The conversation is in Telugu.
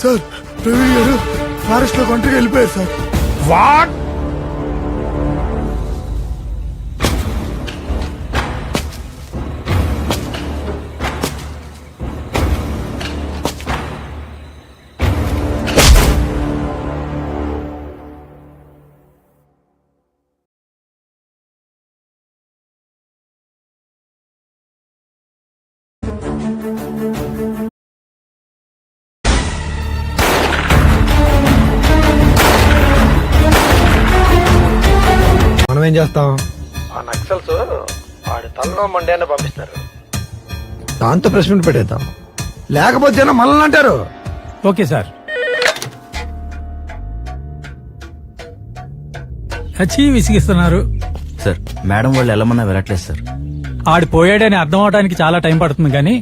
సార్ ప్రవీణ్ గారు ఫారెస్ట్ లో ఒంటరిగా వెళ్ళిపోయారు సార్. వాట్? మనం ఏం చేస్తాం? ఆ నక్సల్స్ వాడి తలలో మండ్యాన్ని పంపిస్తారు. దాంతో ప్రెస్ మీట్ పెట్టేద్దాం, లేకపోతే మనల్ని అంటారు. Okay sir. చచ్చి విసిగిస్తున్నారు సార్ మేడం వాళ్ళు వెళ్ళమన్నా వెళ్ళట్లేదు సార్. ఆడిపోయాడని అర్థం అవడానికి చాలా టైం పడుతుంది కానీ